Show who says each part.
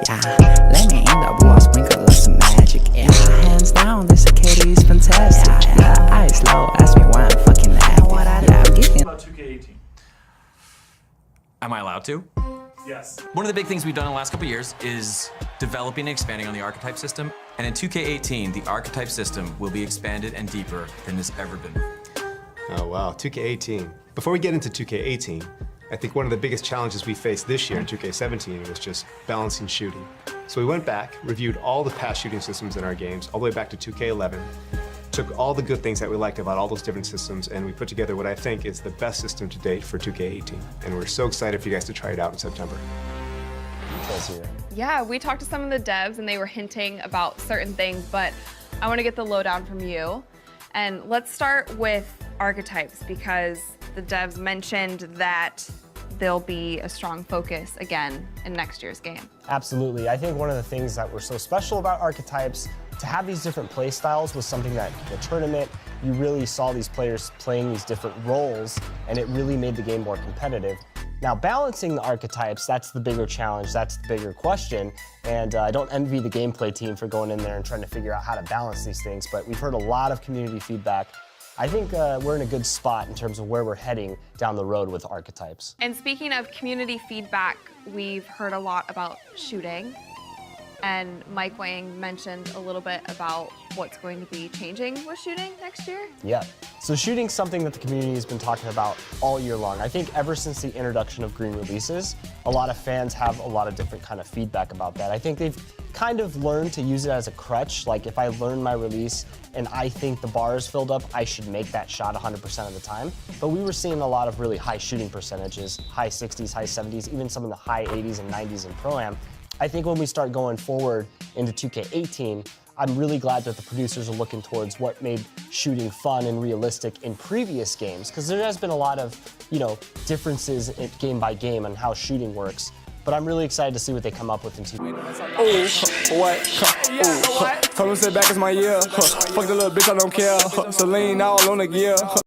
Speaker 1: Yeah, let me in the boy, sprinkle us some magic. Yeah, hands down, this kitty is fantastic. Yeah, eyes low, ask me why I'm fucking active. Yeah, I'm getting
Speaker 2: about 2K18.
Speaker 3: Am I allowed to?
Speaker 2: Yes.
Speaker 3: One of the big things we've done in the last couple of years is developing and expanding on the archetype system. And in 2K18, the archetype system will be expanded and deeper than it's ever been.
Speaker 4: Oh wow, 2K18. Before we get into 2K18, I think one of the biggest challenges we faced this year in 2K17 was just balancing shooting. So we went back, reviewed all the past shooting systems in our games, all the way back to 2K11, took all the good things that we liked about all those different systems, and we put together what I think is the best system to date for 2K18. And we're so excited for you guys to try it out in September.
Speaker 5: Yeah, we talked to some of the devs and they were hinting about certain things, but I want to get the lowdown from you. And let's start with archetypes, because the devs mentioned that there'll be a strong focus again in next year's game.
Speaker 6: Absolutely. I think one of the things that were so special about archetypes, to have these different play styles was something that in the tournament, you really saw these players playing these different roles, and it really made the game more competitive. Now, balancing the archetypes, that's the bigger challenge, that's the bigger question, and I don't envy the gameplay team for going in there and trying to figure out how to balance these things, but we've heard a lot of community feedback. I think we're in a good spot in terms of where we're heading down the road with archetypes.
Speaker 5: And speaking of community feedback, we've heard a lot about shooting. And Mike Wang mentioned a little bit about what's going to be changing with shooting next year.
Speaker 6: Yeah, so shooting's something that the community has been talking about all year long. I think ever since the introduction of green releases, a lot of fans have a lot of different kind of feedback about that. I think they've kind of learned to use it as a crutch. Like if I learn my release and I think the bar is filled up, I should make that shot 100% of the time. But we were seeing a lot of really high shooting percentages, high 60s, high 70s, even some of the high 80s and 90s in Pro-Am. I think when we start going forward into 2K18, I'm really glad that the producers are looking towards what made shooting fun and realistic in previous games, because there has been a lot of, differences in game by game on how shooting works. But I'm really excited to see what they come up with in 2K18.
Speaker 7: Ooh, what? Ooh, come and sit back, it's my year. Fuck the little bitch, I don't care. Celine all on the gear.